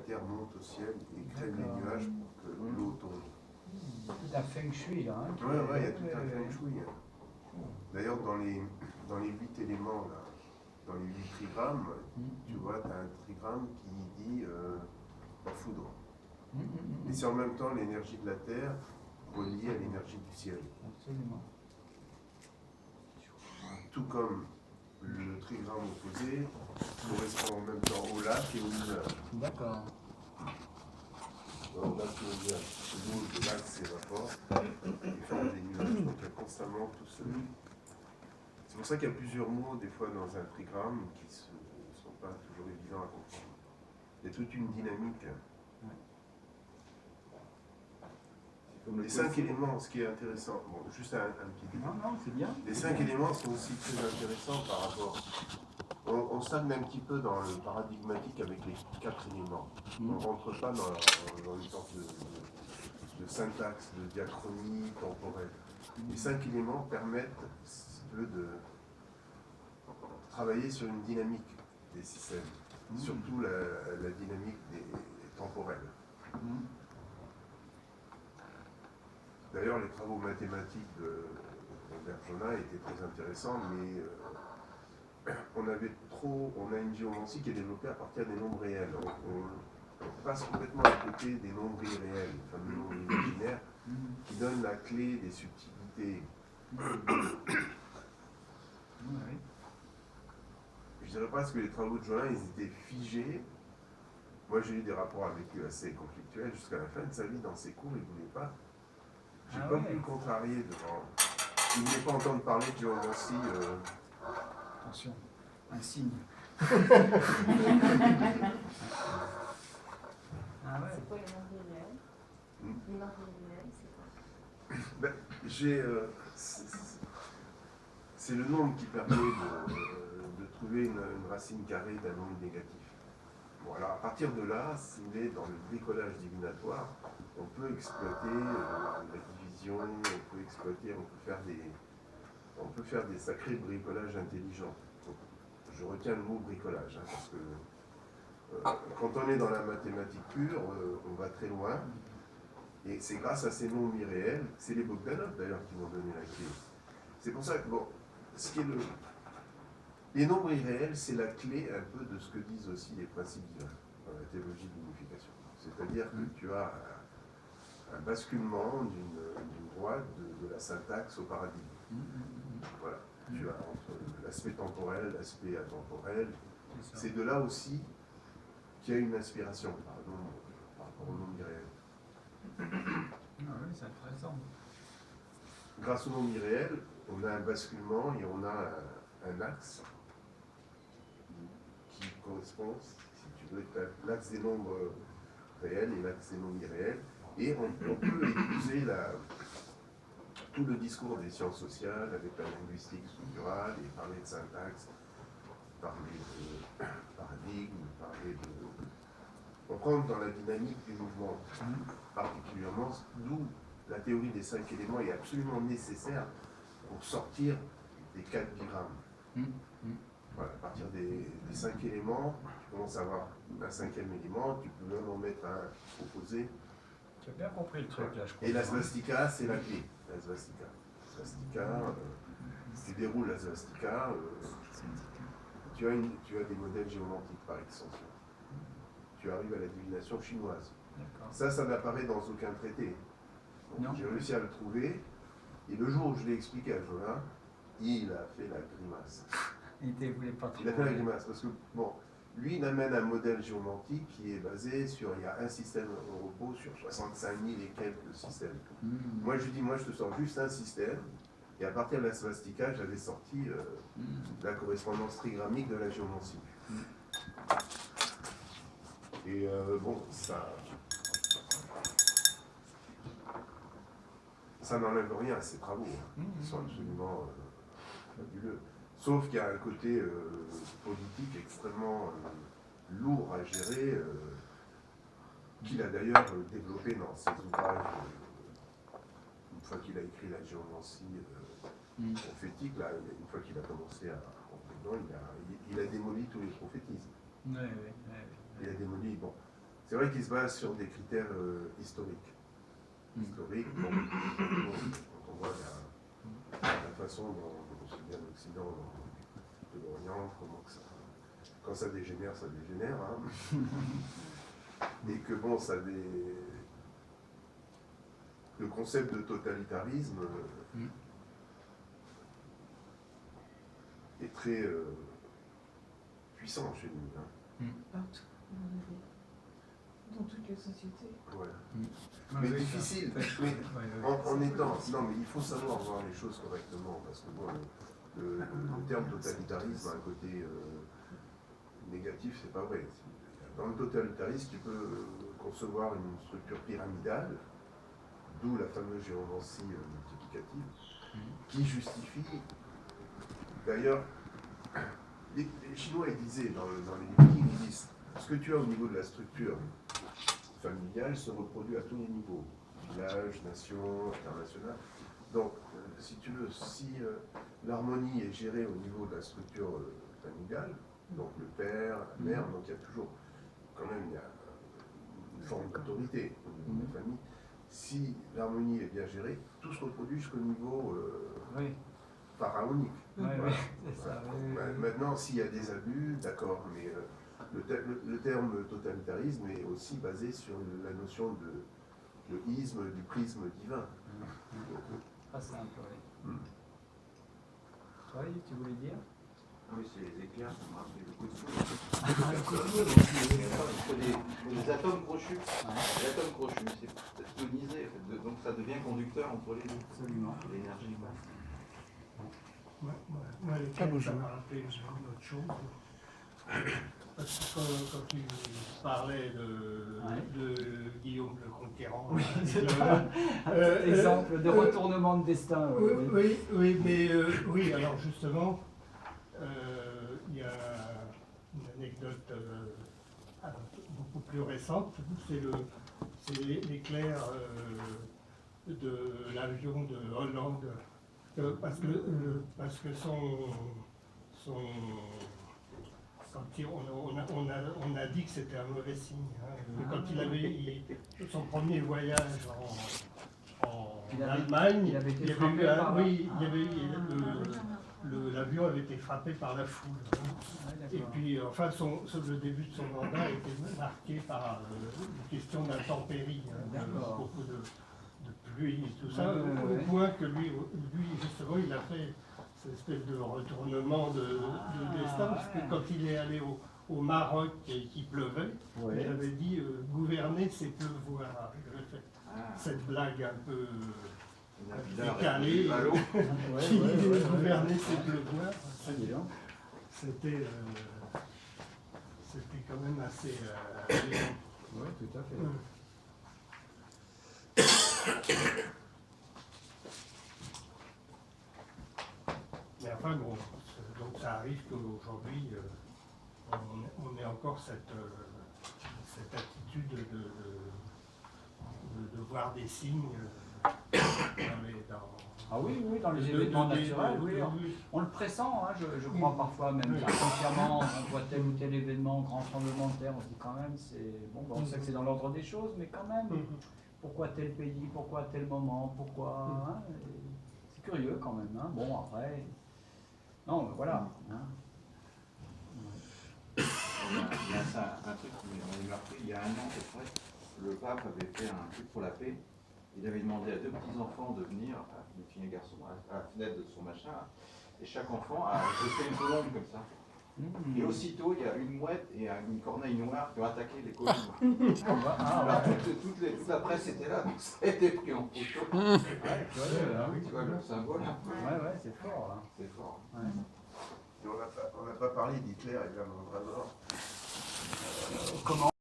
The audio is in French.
Terre monte au ciel et crée les nuages pour que l'eau tombe. Tout un feng shui là. Hein, il y a tout un feng shui. D'ailleurs, dans les 8 éléments, là, dans les 8 trigrammes, tu vois, tu as un trigramme qui dit la foudre. Et c'est en même temps l'énergie de la Terre reliée à l'énergie du ciel. Absolument. Tout comme le trigramme opposé correspond en même temps au lac et au nuage. D'accord. Alors, lac et au nuage. L'eau de lac s'évapore et forme des nuages. Donc il y a constamment tout ce... C'est pour ça qu'il y a plusieurs mots, des fois, dans un trigramme qui ne sont pas toujours évidents à comprendre. Il y a toute une dynamique. Les 5 éléments, ce qui est intéressant, bon, juste un petit détail. Non, c'est bien. Les 5 éléments sont aussi très intéressants par rapport. On stagne un petit peu dans le paradigmatique avec les 4 éléments. On ne rentre pas dans une sorte de syntaxe, de diachronie temporelle. Les 5 éléments permettent, si tu veux, de travailler sur une dynamique des systèmes, surtout la dynamique temporelle. D'ailleurs, les travaux mathématiques de Bergena étaient très intéressants, mais on a une géomancie qui est développée à partir des nombres réels. On passe complètement à côté des nombres irréels, les fameux nombres imaginaires, qui donnent la clé des subtilités. Je ne dirais pas que les travaux de Jolin, ils étaient figés. Moi, j'ai eu des rapports avec lui assez conflictuels jusqu'à la fin de sa vie dans ses cours, il ne voulait pas. J'ai pas pu le contrarier devant. Il ne voulait pas entendre parler de géomancie. Attention, un signe. C'est quoi les nombres irréels? Les nombres irréels, c'est quoi? C'est le nombre qui permet de trouver une racine carrée d'un nombre négatif. Bon, alors à partir de là, si vous voulez, dans le bricolage divinatoire, on peut exploiter la division, on peut faire des sacrés bricolages intelligents. Donc, je retiens le mot bricolage, hein, parce que quand on est dans la mathématique pure, on va très loin. Et c'est grâce à ces nombres irréels, c'est les Bogdanov d'ailleurs qui m'ont donné la clé. C'est pour ça que, bon, les nombres irréels, c'est la clé un peu de ce que disent aussi les principes divins dans la théologie de l'unification. C'est-à-dire que tu as un basculement d'une droite de la syntaxe au paradigme. Voilà. Tu as entre l'aspect temporel, l'aspect atemporel. C'est de là aussi qu'il y a une inspiration par rapport au nombre irréel. Oui, c'est intéressant. Grâce au nombre irréel, on a un basculement et on a un axe qui correspond, si tu veux, l'axe des nombres réels et l'axe des nombres irréels. Et on peut épouser tout le discours des sciences sociales avec la linguistique structurale et parler de syntaxe, parler de paradigme, on rentre dans la dynamique du mouvement particulièrement, d'où la théorie des 5 éléments est absolument nécessaire pour sortir des 4 digrammes. Voilà, à partir des 5 éléments, tu commences à avoir un 5e élément, tu peux même en mettre un opposé. Tu as bien compris le truc là, je crois. Et la svastika, c'est la clé. La svastika. Tu déroules la svastika, tu as des modèles géomantiques par extension. Tu arrives à la divination chinoise. Ça n'apparaît dans aucun traité. J'ai réussi à le trouver, et le jour où je l'ai expliqué à Jolin, il a fait la grimace. Il a fait la grimace, parce que, bon, lui, il amène un modèle géomantique qui est basé sur, il y a un système au repos sur 65 000 et quelques systèmes. Moi, je lui dis, moi, je te sors juste un système, et à partir de la svastika, j'avais sorti la correspondance trigrammique de la géomancie. Et bon, ça n'enlève rien à ces travaux, qui sont absolument fabuleux. Sauf qu'il y a un côté politique extrêmement lourd à gérer, qu'il a d'ailleurs développé dans ses ouvrages, une fois qu'il a écrit la géomancie prophétique, là, une fois qu'il a commencé à rentrer dedans, il a démoli tous les prophétismes. Il a démoli, bon. C'est vrai qu'il se base sur des critères historiques. Historiques, bon, quand on voit la façon dont aussi bien l'Occident de l'Orient, comment que ça, quand ça dégénère, hein. Et que bon, le concept de totalitarisme est très puissant chez nous. Hein. Partout, dans toutes les sociétés. Ouais. Mais difficile. Mais en étant. Non, mais il faut savoir voir les choses correctement, parce que bon, le terme totalitarisme a un côté négatif, c'est pas vrai. Dans le totalitarisme, tu peux concevoir une structure pyramidale, d'où la fameuse géomancie multiplicative, qui justifie. D'ailleurs, les Chinois, ils disaient dans les livres, ils disent ce que tu as au niveau de la structure familiale se reproduit à tous les niveaux, village, nation, international. Donc, si tu veux, si l'harmonie est gérée au niveau de la structure familiale, donc le père, la mère, donc il y a toujours, quand même, il y a une forme d'autorité au niveau de la famille. Si l'harmonie est bien gérée, tout se reproduit jusqu'au niveau pharaonique. Voilà. Maintenant, s'il y a des abus, d'accord, mais le terme totalitarisme est aussi basé sur la notion de isme, du prisme divin. Très simple, oui. Toi, tu voulais dire? Oui, c'est les éclairs, ça m'a rappelé le coup de foudre. Les atomes crochus, c'est ionisé, donc ça devient conducteur entre les deux. Absolument. L'énergie. Moi, l'éclair, ça m'a rappelé une autre chose. Parce que quand tu parlais de Guillaume le Conquérant, exemple de retournement de destin. oui, mais oui, alors justement, il y a une anecdote beaucoup plus récente, c'est l'éclair de l'avion de Hollande, parce que on a dit que c'était un mauvais signe. Hein. Quand il avait son premier voyage en Allemagne, l'avion avait été frappé par la foule. Et puis, enfin, le début de son mandat était marqué par une question d'intempéries, beaucoup de pluie et tout ça, au point que lui, justement, il a fait cette espèce de retournement de destin, parce que quand il est allé au Maroc et qu'il pleuvait, il avait dit gouverner c'est pleuvoir. Il avait fait cette blague un peu décalée, gouverner c'est pleuvoir. C'était quand même assez Oui, tout à fait. Mais enfin bon, donc ça arrive qu'aujourd'hui on ait encore cette attitude de voir des signes dans les événements naturels, on le pressent, hein, je crois parfois même inconsciemment, on voit tel ou tel événement, grand tremblement de terre, on se dit quand même, on sait que c'est dans l'ordre des choses, mais quand même, pourquoi tel pays, pourquoi tel moment, pourquoi, hein, c'est curieux quand même, hein. Bon après, non, voilà. Hein. Il y a un truc qui m'a marqué, il y a 1 an à peu près, le pape avait fait un truc pour la paix. Il avait demandé à 2 petits-enfants de venir, une fille et un garçon, à la fenêtre de son machin, et chaque enfant a jeté une colombe comme ça. Et aussitôt, il y a une mouette et une corneille noire qui ont attaqué les colombes. Alors, toute la presse était là, donc ça a été pris en photo. Tu vois le symbole. Ouais, c'est fort là. C'est fort. Ouais. Et on n'a pas parlé d'Hitler et de la mort. Comment